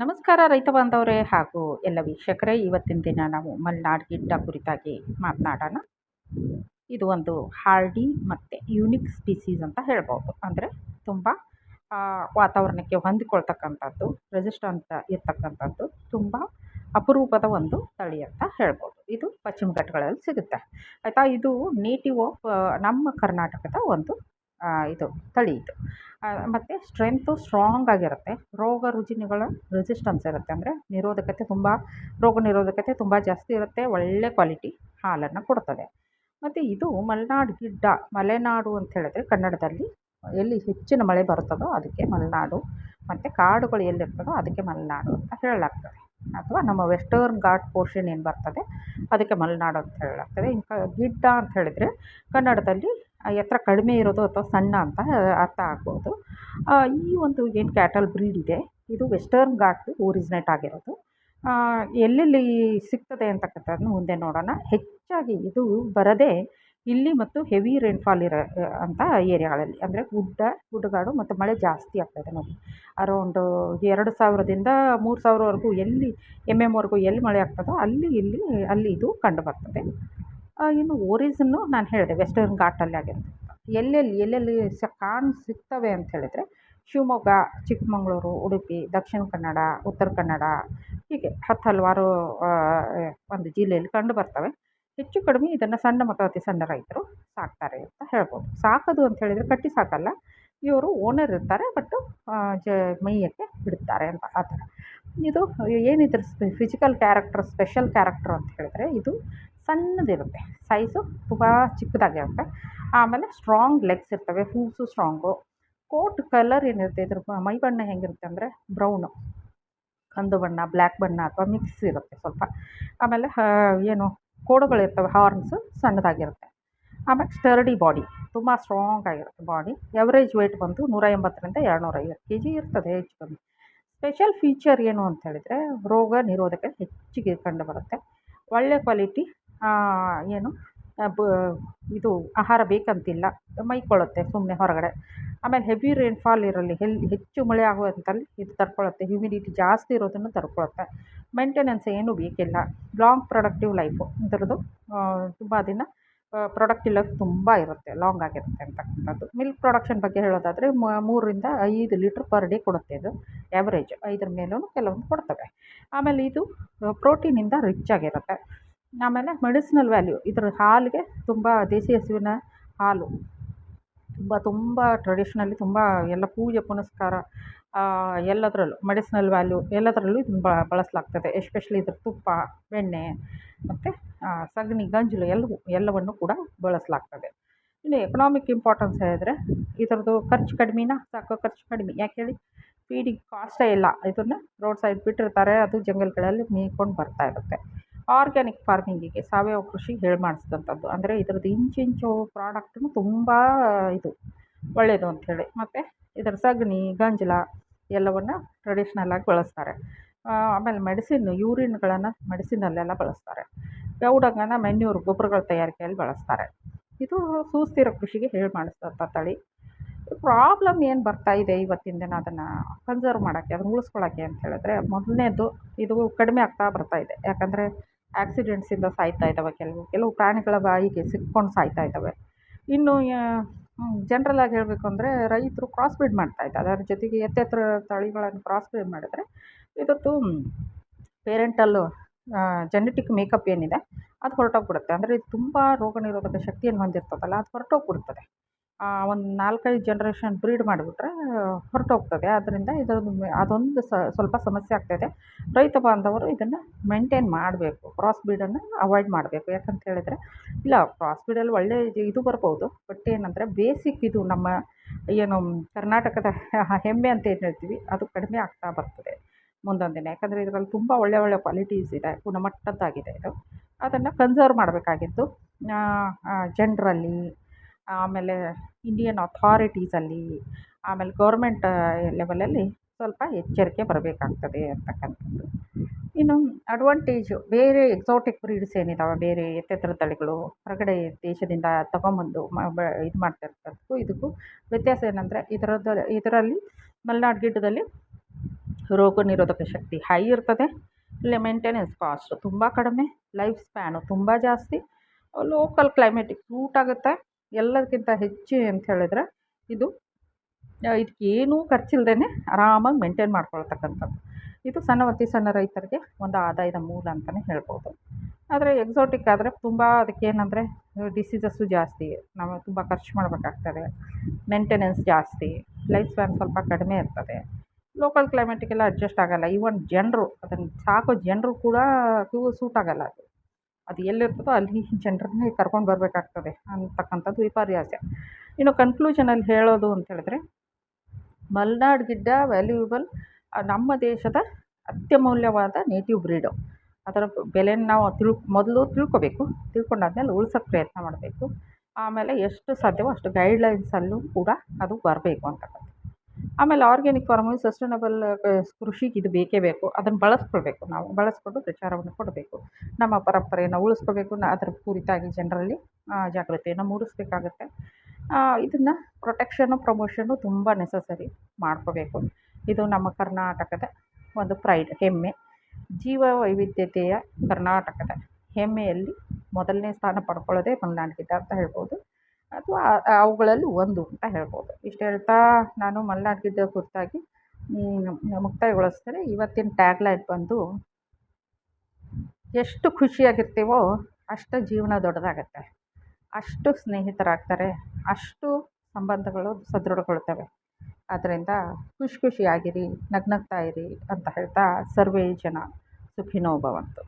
ನಮಸ್ಕಾರ ರೈತ ಬಾಂಧವರೇ ಹಾಗೂ ಎಲ್ಲ ವೀಕ್ಷಕರೇ, ಇವತ್ತಿನ ದಿನ ನಾವು ಮಲೆನಾಡು ಗಿಡ್ಡ ಕುರಿತಾಗಿ ಮಾತನಾಡೋಣ. ಇದು ಒಂದು ಹಾರ್ಡಿ ಮತ್ತು ಯೂನಿಕ್ ಸ್ಪೀಸೀಸ್ ಅಂತ ಹೇಳ್ಬೋದು. ಅಂದರೆ ತುಂಬ ವಾತಾವರಣಕ್ಕೆ ಹೊಂದಿಕೊಳ್ತಕ್ಕಂಥದ್ದು, ರೆಸಿಸ್ಟೆಂಟ್ ಇರ್ತಕ್ಕಂಥದ್ದು, ತುಂಬ ಅಪರೂಪದ ಒಂದು ತಳಿ ಅಂತ ಹೇಳ್ಬೋದು. ಇದು ಪಶ್ಚಿಮ ಘಟ್ಟಗಳಲ್ಲಿ ಸಿಗುತ್ತೆ ಆಯಿತಾ. ಇದು ನೇಟಿವ್ ಆಫ್ ನಮ್ಮ ಕರ್ನಾಟಕದ ಒಂದು ಇದು ತಳಿ ಇದು. ಮತ್ತು ಸ್ಟ್ರೆಂತು ಸ್ಟ್ರಾಂಗ್ ಆಗಿರುತ್ತೆ. ರೋಗ ರುಜಿನಗಳ ರೆಸಿಸ್ಟೆನ್ಸ್ ಇರುತ್ತೆ, ಅಂದರೆ ನಿರೋಧಕತೆ ರೋಗ ನಿರೋಧಕತೆ ತುಂಬ ಜಾಸ್ತಿ ಇರುತ್ತೆ. ಒಳ್ಳೆ ಕ್ವಾಲಿಟಿ ಹಾಲನ್ನು ಕೊಡ್ತದೆ. ಮತ್ತು ಇದು ಮಲೆನಾಡು ಗಿಡ್ಡ. ಮಲೆನಾಡು ಅಂತ ಹೇಳಿದ್ರೆ ಕನ್ನಡದಲ್ಲಿ ಎಲ್ಲಿ ಹೆಚ್ಚಿನ ಮಳೆ ಬರ್ತದೋ ಅದಕ್ಕೆ ಮಲೆನಾಡು, ಮತ್ತು ಕಾಡುಗಳು ಎಲ್ಲಿರ್ತದೋ ಅದಕ್ಕೆ ಮಲೆನಾಡು ಅಂತ ಹೇಳಲಾಗ್ತದೆ. ಅಥವಾ ನಮ್ಮ ವೆಸ್ಟರ್ನ್ ಘಾಟ್ ಪೋರ್ಷನ್ ಏನು ಬರ್ತದೆ ಅದಕ್ಕೆ ಮಲೆನಾಡು ಅಂತ ಹೇಳಲಾಗ್ತದೆ. ಇಂಕ ಗಿಡ್ಡ ಅಂತ ಹೇಳಿದರೆ ಕನ್ನಡದಲ್ಲಿ ಎತ್ತರ ಕಡಿಮೆ ಇರೋದು ಅಥವಾ ಸಣ್ಣ ಅಂತ ಅರ್ಥ ಆಗ್ಬೋದು. ಈ ಒಂದು ಏನು ಕ್ಯಾಟಲ್ ಬ್ರೀಡ್ ಇದೆ, ಇದು ವೆಸ್ಟರ್ನ್ ಘಾಟ್ ಒರಿಜಿನೇಟ್ ಆಗಿರೋದು. ಎಲ್ಲೆಲ್ಲಿ ಸಿಗ್ತದೆ ಅಂತಕ್ಕಂಥದ್ದನ್ನು ಮುಂದೆ ನೋಡೋಣ. ಹೆಚ್ಚಾಗಿ ಇದು ಬರದೇ ಇಲ್ಲಿ ಮತ್ತು ಹೆವಿ ರೈನ್ಫಾಲ್ ಇರೋ ಅಂತ ಏರಿಯಾಗಳಲ್ಲಿ, ಅಂದರೆ ಗುಡ್ಡಗಾಡು ಮತ್ತು ಮಳೆ ಜಾಸ್ತಿ ಆಗ್ತಾಯಿದೆ ನೋಡಿ. ಅರೌಂಡು 2000ದಿಂದ 3000ವರೆಗೂ ಎಲ್ಲಿ ವರೆಗೂ ಎಲ್ಲಿ ಮಳೆ ಆಗ್ತದೋ ಅಲ್ಲಿ ಇದು ಕಂಡು ಬರ್ತದೆ. ಇನ್ನು ಒರಿಜಿನ್ನು ನಾನು ಹೇಳಿದೆ ವೆಸ್ಟರ್ನ್ ಘಾಟಲ್ಲಿ ಆಗಿರುತ್ತೆ. ಎಲ್ಲೆಲ್ಲಿ ಸಿಗ್ತವೆ ಅಂತ ಹೇಳಿದರೆ ಶಿವಮೊಗ್ಗ, ಚಿಕ್ಕಮಗಳೂರು, ಉಡುಪಿ, ದಕ್ಷಿಣ ಕನ್ನಡ, ಉತ್ತರ ಕನ್ನಡ, ಹೀಗೆ ಹಲವಾರು ಒಂದು ಜಿಲ್ಲೆಯಲ್ಲಿ ಕಂಡು ಬರ್ತವೆ. ಹೆಚ್ಚು ಕಡಿಮೆ ಇದನ್ನು ಸಣ್ಣ ಮತ್ತು ಅತಿ ಸಣ್ಣ ರೈತರು ಸಾಕ್ತಾರೆ ಅಂತ ಹೇಳ್ಬೋದು. ಸಾಕೋದು ಅಂತ ಹೇಳಿದರೆ ಕಟ್ಟಿ ಸಾಕಲ್ಲ, ಇವರು ಓನರ್ ಇರ್ತಾರೆ, ಬಟ್ಟು ಮೇಯಕ್ಕೆ ಬಿಡ್ತಾರೆ ಅಂತ ಆ ಥರ. ಇದು ಏನಿದ್ರ ಫಿಸಿಕಲ್ ಕ್ಯಾರೆಕ್ಟರ್, ಸ್ಪೆಷಲ್ ಕ್ಯಾರೆಕ್ಟರ್ ಅಂತ ಹೇಳಿದರೆ ಇದು ಸಣ್ಣದಿರುತ್ತೆ, ಸೈಜು ತುಂಬ ಚಿಕ್ಕದಾಗಿರುತ್ತೆ. ಆಮೇಲೆ ಸ್ಟ್ರಾಂಗ್ ಲೆಗ್ಸ್ ಇರ್ತವೆ, ಹೂಸು ಸ್ಟ್ರಾಂಗು. ಕೋಟ್ ಕಲರ್ ಏನಿರುತ್ತೆ, ಇದ್ರ ಮೈ ಬಣ್ಣ ಹೆಂಗಿರುತ್ತೆ ಅಂದರೆ ಬ್ರೌನು, ಕಂದು ಬಣ್ಣ, ಬ್ಲ್ಯಾಕ್ ಬಣ್ಣ ಅಥವಾ ಮಿಕ್ಸ್ ಇರುತ್ತೆ ಸ್ವಲ್ಪ. ಆಮೇಲೆ ಏನು ಕೋಡುಗಳಿರ್ತವೆ, ಹಾರ್ನ್ಸು ಸಣ್ಣದಾಗಿರುತ್ತೆ. ಆಮೇಲೆ ಸ್ಟರ್ಡಿ ಬಾಡಿ, ತುಂಬ ಸ್ಟ್ರಾಂಗ್ ಆಗಿರುತ್ತೆ ಬಾಡಿ. ಎವರೇಜ್ ವೆಯ್ಟ್ ಬಂದು 180ರಿಂದ 250 kg ಇರ್ತದೆ ಹೆಚ್ಚು ಕಮ್ಮಿ. ಸ್ಪೆಷಲ್ ಫೀಚರ್ ಏನು ಅಂತ ಹೇಳಿದರೆ ರೋಗ ನಿರೋಧಕ ಹೆಚ್ಚಿಗೆ ಕಂಡು ಬರುತ್ತೆ. ಒಳ್ಳೆ ಕ್ವಾಲಿಟಿ ಏನು ಇದು ಆಹಾರ ಬೇಕಂತಿಲ್ಲ, ಮೈಕೊಳ್ಳುತ್ತೆ ಸುಮ್ಮನೆ ಹೊರಗಡೆ. ಆಮೇಲೆ ಹೆವಿ ರೈನ್ಫಾಲ್ ಇರಲಿ, ಹೆಚ್ಚು ಮಳೆ ಆಗುವಂಥಲ್ಲಿ ಇದು ತಡ್ಕೊಳ್ಳುತ್ತೆ. ಹ್ಯುಮಿಡಿಟಿ ಜಾಸ್ತಿ ಇರೋದನ್ನು ತಡ್ಕೊಳ್ಳುತ್ತೆ. ಮೇಂಟೆನೆನ್ಸ್ ಏನೂ ಬೇಕಿಲ್ಲ. ಲಾಂಗ್ ಪ್ರೊಡಕ್ಟಿವ್ ಲೈಫು ಇದರದ್ದು. ತುಂಬ ದಿನ ಪ್ರೊಡಕ್ಟಿವ್ ಲೈಫ್ ತುಂಬ ಇರುತ್ತೆ, ಲಾಂಗ್ ಆಗಿರುತ್ತೆ ಅಂತಕ್ಕಂಥದ್ದು. ಮಿಲ್ಕ್ ಪ್ರೊಡಕ್ಷನ್ ಬಗ್ಗೆ ಹೇಳೋದಾದರೆ 3ರಿಂದ 5 ಲೀಟ್ರ್ ಪರ್ ಡೇ ಕೊಡುತ್ತೆ ಇದು ಆ್ಯಾವ್ರೇಜ್. 5ರ ಮೇಲೂ ಕೆಲವೊಂದು ಕೊಡ್ತವೆ. ಆಮೇಲೆ ಇದು ಪ್ರೋಟೀನಿಂದ ರಿಚ್ ಆಗಿರುತ್ತೆ. ಆಮೇಲೆ ಮೆಡಿಸಿನಲ್ ವ್ಯಾಲ್ಯೂ, ಇದರ ಹಾಲಿಗೆ ತುಂಬ ದೇಸಿ ಹಸುವಿನ ಹಾಲು ತುಂಬ ಟ್ರೆಡಿಷ್ನಲಿ ತುಂಬ ಎಲ್ಲ ಪೂಜೆ ಪುನಸ್ಕಾರ ಎಲ್ಲದರಲ್ಲೂ ಮೆಡಿಸಿನಲ್ ವ್ಯಾಲ್ಯೂ ಎಲ್ಲದರಲ್ಲೂ ಇದನ್ನು ಬಳಸಲಾಗ್ತದೆ. ಎಸ್ಪೆಷಲಿ ಇದ್ರ ತುಪ್ಪ, ಬೆಣ್ಣೆ ಮತ್ತು ಸಗಣಿ, ಗಂಜಲು ಎಲ್ಲವನ್ನು ಕೂಡ ಬಳಸಲಾಗ್ತದೆ. ಇನ್ನು ಎಕನಾಮಿಕ್ ಇಂಪಾರ್ಟೆನ್ಸ್ ಹೇಳಿದರೆ ಇದರದ್ದು ಖರ್ಚು ಕಡಿಮೆನಾ, ಸಾಕೋ ಖರ್ಚು ಕಡಿಮೆ. ಯಾಕೆ ಹೇಳಿ, ಫೀಡಿಂಗ್ ಕಾಸ್ಟೇ ಇಲ್ಲ. ಇದನ್ನು ರೋಡ್ ಸೈಡ್ ಬಿಟ್ಟಿರ್ತಾರೆ, ಅದು ಜಂಗಲ್ಗಳಲ್ಲಿ ಮೇಯ್ಕೊಂಡು ಬರ್ತಾ ಇರುತ್ತೆ. ಆರ್ಗ್ಯಾನಿಕ್ ಫಾರ್ಮಿಂಗಿಗೆ, ಸಾವಯವ ಕೃಷಿ ಮಾಡಿಸಿದಂಥದ್ದು. ಅಂದರೆ ಇದರದ್ದು ಇಂಚಿಂಚು ಪ್ರಾಡಕ್ಟೂ ತುಂಬ ಇದು ಒಳ್ಳೆಯದು ಅಂಥೇಳಿ. ಮತ್ತು ಇದರ ಸಗಣಿ, ಗಂಜಲ ಎಲ್ಲವನ್ನು ಟ್ರೆಡಿಷ್ನಲ್ಲಾಗಿ ಬಳಸ್ತಾರೆ. ಆಮೇಲೆ ಯೂರಿನ್ಗಳನ್ನು ಮೆಡಿಸಿನಲ್ಲೆಲ್ಲ ಬಳಸ್ತಾರೆ. ಗೌಡಂಗನ ಮೆನ್ಯೂರ್ ಗೊಬ್ಬರಗಳ ತಯಾರಿಕೆಯಲ್ಲಿ ಬಳಸ್ತಾರೆ. ಇದು ಸುಸ್ಥಿರ ಕೃಷಿಗೆ ಮಾಡಿಸಿದಂಥ ತಳಿ. ಪ್ರಾಬ್ಲಮ್ ಏನು ಬರ್ತಾ ಇದೆ ಇವತ್ತಿನ ದಿನ ಅದನ್ನು ಕನ್ಸರ್ವ್ ಮಾಡೋಕ್ಕೆ, ಅದನ್ನು ಉಳಿಸ್ಕೊಳ್ಳೋಕ್ಕೆ ಅಂತ ಹೇಳಿದ್ರೆ, ಮೊದಲನೇದು ಇದು ಕಡಿಮೆ ಆಗ್ತಾ ಬರ್ತಾ ಇದೆ. ಯಾಕಂದರೆ ಆಕ್ಸಿಡೆಂಟ್ಸಿಂದ ಸಾಯ್ತಾ ಇದ್ದಾವೆ, ಕೆಲವು ಪ್ರಾಣಿಗಳ ಬಾಯಿಗೆ ಸಿಕ್ಕೊಂಡು ಸಾಯ್ತಾ ಇದ್ದಾವೆ. ಇನ್ನು ಜನರಲಾಗಿ ಹೇಳಬೇಕು ಅಂದರೆ ರೈತರು ಕ್ರಾಸ್ ಬ್ರೀಡ್ ಮಾಡ್ತಾ ಇದ್ದಾರೆ. ಅದರ ಜೊತೆಗೆ ಎತ್ತೆತ್ತರ ತಳಿಗಳನ್ನು ಕ್ರಾಸ್ ಬ್ರೀಡ್ ಮಾಡಿದರೆ ಇದರದ್ದು ಪೇರೆಂಟಲ್ಲು ಜೆನೆಟಿಕ್ ಮೇಕಪ್ ಏನಿದೆ ಅದು ಹೊರಟೋಗ್ಬಿಡುತ್ತೆ. ಅಂದರೆ ಇದು ತುಂಬ ರೋಗ ನಿರೋಧಕ ಶಕ್ತಿಯನ್ನು ಹೊಂದಿರ್ತದಲ್ಲ, ಅದು ಹೊರಟೋಗ್ಬಿಡ್ತದೆ. ಒಂದು 4-5 ಜನ್ರೇಷನ್ ಬ್ರೀಡ್ ಮಾಡಿಬಿಟ್ರೆ ಹೊರಟೋಗ್ತದೆ. ಆದ್ದರಿಂದ ಅದೊಂದು ಸ್ವಲ್ಪ ಸಮಸ್ಯೆ ಆಗ್ತಾಯಿದೆ. ರೈತ ಬಾಂಧವರು ಇದನ್ನು ಮೇಂಟೈನ್ ಮಾಡಬೇಕು, ಕ್ರಾಸ್ ಬ್ರೀಡನ್ನು ಅವಾಯ್ಡ್ ಮಾಡಬೇಕು. ಯಾಕಂತ ಹೇಳಿದರೆ, ಇಲ್ಲ ಕ್ರಾಸ್ ಬ್ರೀಡಲ್ಲಿ ಒಳ್ಳೆ ಇದು ಬರ್ಬೋದು, ಬಟ್ ಏನಂದರೆ ಬೇಸಿಕ್ ಇದು ನಮ್ಮ ಏನು ಕರ್ನಾಟಕದ ಹೆಮ್ಮೆ ಅಂತ ಏನು ಹೇಳ್ತೀವಿ ಅದು ಕಡಿಮೆ ಆಗ್ತಾ ಬರ್ತದೆ ಮುಂದೊಂದು ದಿನ. ಯಾಕಂದರೆ ಇದರಲ್ಲಿ ತುಂಬ ಒಳ್ಳೆ ಕ್ವಾಲಿಟೀಸ್ ಇದೆ, ಗುಣಮಟ್ಟದ್ದಾಗಿದೆ ಇದು. ಅದನ್ನು ಕನ್ಸರ್ವ್ ಮಾಡಬೇಕಾಗಿದ್ದು ಜನರಲ್ಲಿ, ಆಮೇಲೆ ಇಂಡಿಯನ್ ಅಥಾರಿಟೀಸಲ್ಲಿ, ಆಮೇಲೆ ಗೌರ್ಮೆಂಟ್ ಲೆವೆಲಲ್ಲಿ ಸ್ವಲ್ಪ ಎಚ್ಚರಿಕೆ ಬರಬೇಕಾಗ್ತದೆ ಅಂತಕ್ಕಂಥದ್ದು. ಇನ್ನು ಅಡ್ವಾಂಟೇಜು, ಬೇರೆ ಎಕ್ಸಾಟಿಕ್ ಬ್ರೀಡ್ಸ್ ಏನಿದ್ದಾವೆ, ಬೇರೆ ಎತ್ತೆತ್ತರ ತಳಿಗಳು ಹೊರಗಡೆ ದೇಶದಿಂದ ತಗೊಂಬಂದು ಇದು ಮಾಡ್ತಾ ಇದಕ್ಕೂ ವ್ಯತ್ಯಾಸ ಏನಂದರೆ ಇದರಲ್ಲಿ ಮಲೆನಾಡು ಗಿಡ್ಡದಲ್ಲಿ ರೋಗ ನಿರೋಧಕ ಶಕ್ತಿ ಹೈ ಇರ್ತದೆ. ಮೇಂಟೆನೆನ್ಸ್ ಕಾಸ್ಟ್ ತುಂಬ ಕಡಿಮೆ, ಲೈಫ್ ಸ್ಪ್ಯಾನು ತುಂಬ ಜಾಸ್ತಿ, ಲೋಕಲ್ ಕ್ಲೈಮೇಟಿಗೆ ಸೂಟ್ ಆಗುತ್ತೆ. ಎಲ್ಲದಕ್ಕಿಂತ ಹೆಚ್ಚು ಅಂತ ಹೇಳಿದ್ರೆ ಇದು ಇದಕ್ಕೇನೂ ಖರ್ಚಿಲ್ದೇ ಆರಾಮಾಗಿ ಮೇಂಟೈನ್ ಮಾಡ್ಕೊಳ್ತಕ್ಕಂಥದ್ದು. ಇದು ಅತಿ ಸಣ್ಣ ರೈತರಿಗೆ ಒಂದು ಆದಾಯದ ಮೂಲ ಅಂತಲೇ ಹೇಳ್ಬೋದು. ಆದರೆ ಎಕ್ಸಾಟಿಕ್ ಆದರೆ ತುಂಬ ಅದಕ್ಕೇನಂದರೆ ಡಿಸೀಸಸ್ಸು ಜಾಸ್ತಿ, ನಾವು ತುಂಬ ಖರ್ಚು ಮಾಡಬೇಕಾಗ್ತದೆ, ಮೇಂಟೆನೆನ್ಸ್ ಜಾಸ್ತಿ, ಲೈಫ್ ಸ್ಪ್ಯಾನ್ ಸ್ವಲ್ಪ ಕಡಿಮೆ ಇರ್ತದೆ, ಲೋಕಲ್ ಕ್ಲೈಮೇಟಿಗೆಲ್ಲ ಅಡ್ಜಸ್ಟ್ ಆಗೋಲ್ಲ. ಈವನ್ ಜನರು ಅದನ್ನು ಸಾಕೋ ಜನರು ಕೂಡ ಸೂಟ್ ಆಗೋಲ್ಲ. ಅದು ಎಲ್ಲಿರ್ತದೋ ಅಲ್ಲಿ ಜನರನ್ನೇ ಕರ್ಕೊಂಡು ಬರಬೇಕಾಗ್ತದೆ ಅಂತಕ್ಕಂಥದ್ದು ವಿಪರ್ಯಾಸ. ಇನ್ನು ಕನ್ಕ್ಲೂಷನಲ್ಲಿ ಹೇಳೋದು ಅಂತ ಹೇಳಿದ್ರೆ, ಮಲ್ನಾಡ್ ಗಿಡ್ಡ ವ್ಯಾಲ್ಯೂಯಬಲ್, ನಮ್ಮ ದೇಶದ ಅತ್ಯಮೂಲ್ಯವಾದ ನೇಟಿವ್ ಬ್ರೀಡು. ಅದರ ಬೆಲೆನ ನಾವು ಮೊದಲು ತಿಳ್ಕೊಂಡಾದ್ಮೇಲೆ ಉಳ್ಸೋಕ್ಕೆ ಪ್ರಯತ್ನ ಮಾಡಬೇಕು. ಆಮೇಲೆ ಎಷ್ಟು ಸಾಧ್ಯವೋ ಅಷ್ಟು ಗೈಡ್ಲೈನ್ಸಲ್ಲೂ ಕೂಡ ಅದು ಬರಬೇಕು ಅಂತಕ್ಕಂಥದ್ದು. ಆಮೇಲೆ ಆರ್ಗ್ಯಾನಿಕ್ ಫಾರ್ಮಿಂಗ್, ಸಸ್ಟೈನಬಲ್ ಕೃಷಿಗೆ ಇದು ಬೇಕೇ ಬೇಕು. ಅದನ್ನು ಬಳಸ್ಕೊಳ್ಬೇಕು, ನಾವು ಬಳಸ್ಕೊಂಡು ಪ್ರಚಾರವನ್ನು ಕೊಡಬೇಕು. ನಮ್ಮ ಪರಂಪರೆಯನ್ನು ಉಳಿಸ್ಕೋಬೇಕು. ಅದರ ಕುರಿತಾಗಿ ಜನರಲ್ಲಿ ಜಾಗೃತಿಯನ್ನು ಮೂಡಿಸ್ಬೇಕಾಗತ್ತೆ. ಇದನ್ನು ಪ್ರಮೋಷನ್ನು ತುಂಬ ನೆಸಸರಿ ಮಾಡ್ಕೋಬೇಕು. ಇದು ನಮ್ಮ ಕರ್ನಾಟಕದ ಒಂದು ಪ್ರೈಡ್, ಹೆಮ್ಮೆ. ಜೀವ ವೈವಿಧ್ಯತೆಯ ಕರ್ನಾಟಕದ ಹೆಮ್ಮೆಯಲ್ಲಿ ಮೊದಲನೇ ಸ್ಥಾನ ಪಡ್ಕೊಳ್ಳೋದೇ ಮಲೆನಾಡು ಗಿಡ್ಡ ಅಂತ ಹೇಳ್ಬೋದು, ಅಥವಾ ಅವುಗಳಲ್ಲಿ ಒಂದು ಅಂತ ಹೇಳ್ಬೋದು. ಇಷ್ಟು ಹೇಳ್ತಾ ನಾನು ಮಲೆನಾಡು ಗಿಡ್ಡ ಕುರಿತಾಗಿ ಮುಕ್ತಾಯಗೊಳಿಸ್ತೇನೆ. ಇವತ್ತಿನ ಟ್ಯಾಗ್ಲೈನ್ ಬಂದು, ಎಷ್ಟು ಖುಷಿಯಾಗಿರ್ತೀವೋ ಅಷ್ಟು ಜೀವನ ದೊಡ್ಡದಾಗತ್ತೆ, ಅಷ್ಟು ಸ್ನೇಹಿತರಾಗ್ತಾರೆ, ಅಷ್ಟು ಸಂಬಂಧಗಳು ಸದೃಢಗೊಳ್ತವೆ. ಆದ್ದರಿಂದ ಖುಷಿಯಾಗಿರಿ, ನಗ್ನಗ್ತಾ ಇರಿ ಅಂತ ಹೇಳ್ತಾ, ಸರ್ವೇ ಜನ ಸುಖಿನೋ ಭವಂತು.